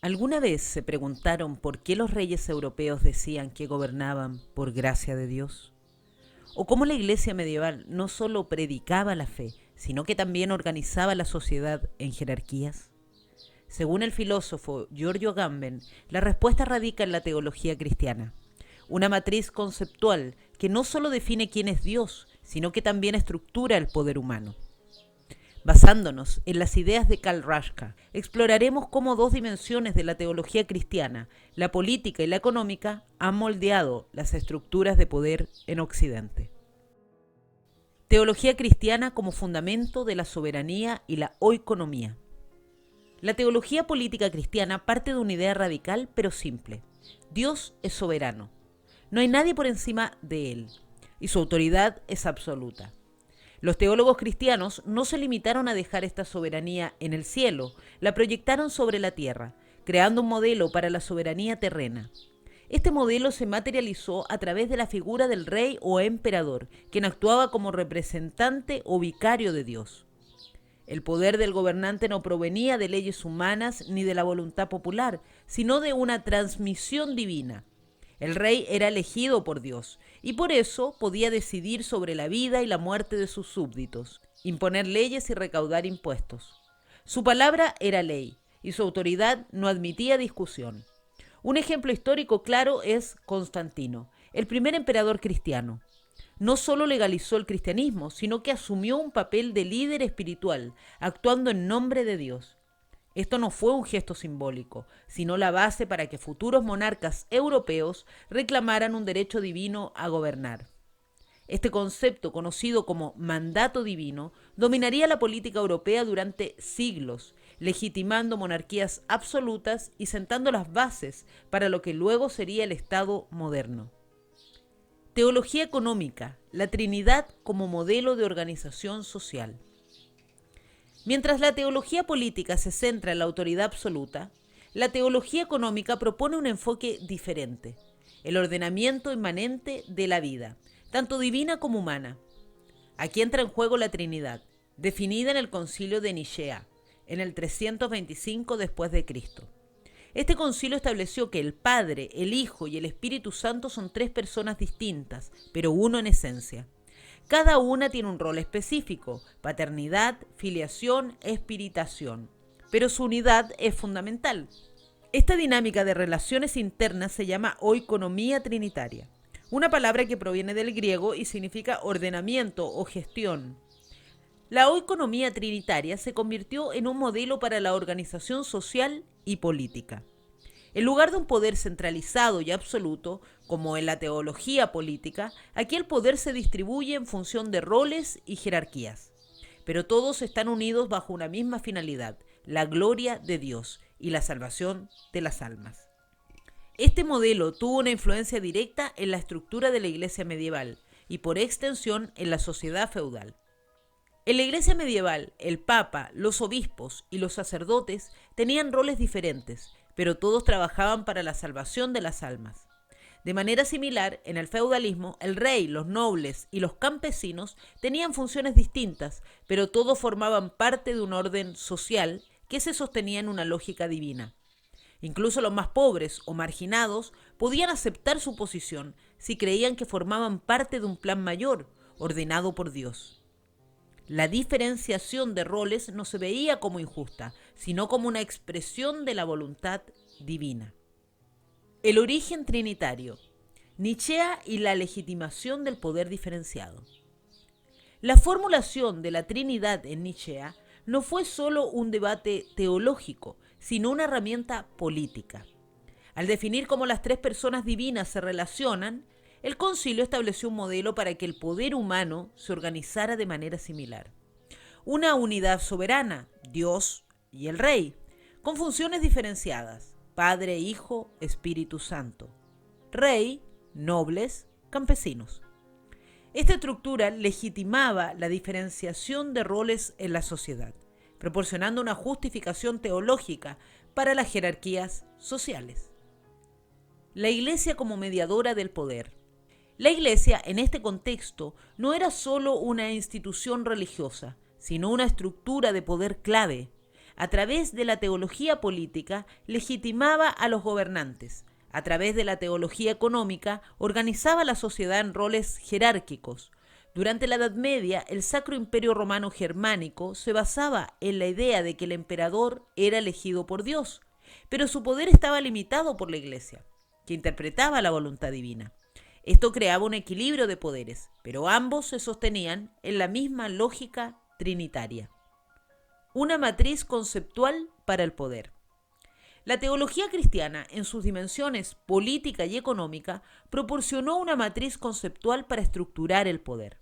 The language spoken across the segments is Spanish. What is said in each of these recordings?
¿Alguna vez se preguntaron por qué los reyes europeos decían que gobernaban por gracia de Dios? ¿O cómo la iglesia medieval no solo predicaba la fe, sino que también organizaba la sociedad en jerarquías? Según el filósofo Giorgio Agamben, la respuesta radica en la teología cristiana, una matriz conceptual que no solo define quién es Dios, sino que también estructura el poder humano. Basándonos en las ideas de Karl Raschka, exploraremos cómo dos dimensiones de la teología cristiana, la política y la económica, han moldeado las estructuras de poder en Occidente. Teología cristiana como fundamento de la soberanía y la oikonomía. La teología política cristiana parte de una idea radical pero simple. Dios es soberano. No hay nadie por encima de él, y su autoridad es absoluta. Los teólogos cristianos no se limitaron a dejar esta soberanía en el cielo, la proyectaron sobre la tierra, creando un modelo para la soberanía terrena. Este modelo se materializó a través de la figura del rey o emperador, quien actuaba como representante o vicario de Dios. El poder del gobernante no provenía de leyes humanas ni de la voluntad popular, sino de una transmisión divina. El rey era elegido por Dios y por eso podía decidir sobre la vida y la muerte de sus súbditos, imponer leyes y recaudar impuestos. Su palabra era ley y su autoridad no admitía discusión. Un ejemplo histórico claro es Constantino, el primer emperador cristiano. No solo legalizó el cristianismo, sino que asumió un papel de líder espiritual, actuando en nombre de Dios. Esto no fue un gesto simbólico, sino la base para que futuros monarcas europeos reclamaran un derecho divino a gobernar. Este concepto, conocido como mandato divino, dominaría la política europea durante siglos, legitimando monarquías absolutas y sentando las bases para lo que luego sería el Estado moderno. Teología económica, la Trinidad como modelo de organización social. Mientras la teología política se centra en la autoridad absoluta, la teología económica propone un enfoque diferente, el ordenamiento inmanente de la vida, tanto divina como humana. Aquí entra en juego la Trinidad, definida en el Concilio de Nicea, en el 325 después de Cristo. Este concilio estableció que el Padre, el Hijo y el Espíritu Santo son tres personas distintas, pero uno en esencia. Cada una tiene un rol específico: paternidad, filiación, espiritación, pero su unidad es fundamental. Esta dinámica de relaciones internas se llama oikonomía trinitaria, una palabra que proviene del griego y significa ordenamiento o gestión. La oikonomía trinitaria se convirtió en un modelo para la organización social y política. En lugar de un poder centralizado y absoluto, como en la teología política, aquí el poder se distribuye en función de roles y jerarquías. Pero todos están unidos bajo una misma finalidad: la gloria de Dios y la salvación de las almas. Este modelo tuvo una influencia directa en la estructura de la iglesia medieval y por extensión en la sociedad feudal. En la iglesia medieval, el papa, los obispos y los sacerdotes tenían roles diferentes, pero todos trabajaban para la salvación de las almas. De manera similar, en el feudalismo, el rey, los nobles y los campesinos tenían funciones distintas, pero todos formaban parte de un orden social que se sostenía en una lógica divina. Incluso los más pobres o marginados podían aceptar su posición si creían que formaban parte de un plan mayor, ordenado por Dios. La diferenciación de roles no se veía como injusta, sino como una expresión de la voluntad divina. El origen trinitario, Nicea y la legitimación del poder diferenciado. La formulación de la Trinidad en Nicea no fue solo un debate teológico, sino una herramienta política. Al definir cómo las tres personas divinas se relacionan, el concilio estableció un modelo para que el poder humano se organizara de manera similar. Una unidad soberana, Dios y el Rey, con funciones diferenciadas: Padre, Hijo, Espíritu Santo; Rey, nobles, campesinos. Esta estructura legitimaba la diferenciación de roles en la sociedad, proporcionando una justificación teológica para las jerarquías sociales. La Iglesia como mediadora del poder. La Iglesia, en este contexto, no era solo una institución religiosa, sino una estructura de poder clave. A través de la teología política legitimaba a los gobernantes. A través de la teología económica organizaba la sociedad en roles jerárquicos. Durante la Edad Media, el Sacro Imperio Romano Germánico se basaba en la idea de que el emperador era elegido por Dios, pero su poder estaba limitado por la Iglesia, que interpretaba la voluntad divina. Esto creaba un equilibrio de poderes, pero ambos se sostenían en la misma lógica trinitaria. Una matriz conceptual para el poder. La teología cristiana, en sus dimensiones política y económica, proporcionó una matriz conceptual para estructurar el poder.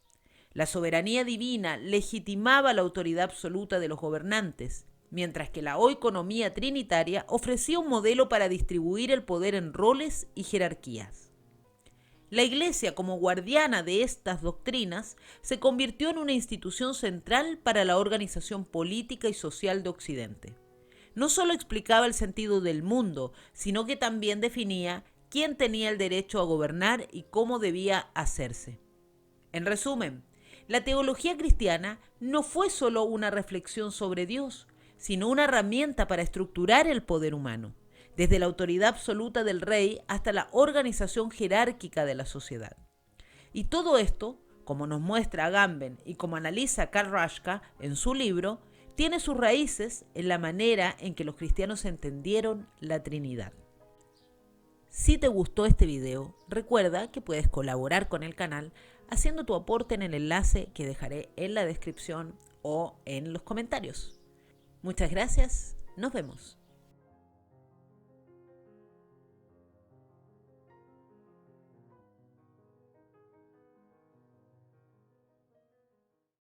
La soberanía divina legitimaba la autoridad absoluta de los gobernantes, mientras que la oikonomía trinitaria ofrecía un modelo para distribuir el poder en roles y jerarquías. La Iglesia, como guardiana de estas doctrinas, se convirtió en una institución central para la organización política y social de Occidente. No solo explicaba el sentido del mundo, sino que también definía quién tenía el derecho a gobernar y cómo debía hacerse. En resumen, la teología cristiana no fue solo una reflexión sobre Dios, sino una herramienta para estructurar el poder humano, desde la autoridad absoluta del rey hasta la organización jerárquica de la sociedad. Y todo esto, como nos muestra Agamben y como analiza Karl Raschka en su libro, tiene sus raíces en la manera en que los cristianos entendieron la Trinidad. Si te gustó este video, recuerda que puedes colaborar con el canal haciendo tu aporte en el enlace que dejaré en la descripción o en los comentarios. Muchas gracias, nos vemos.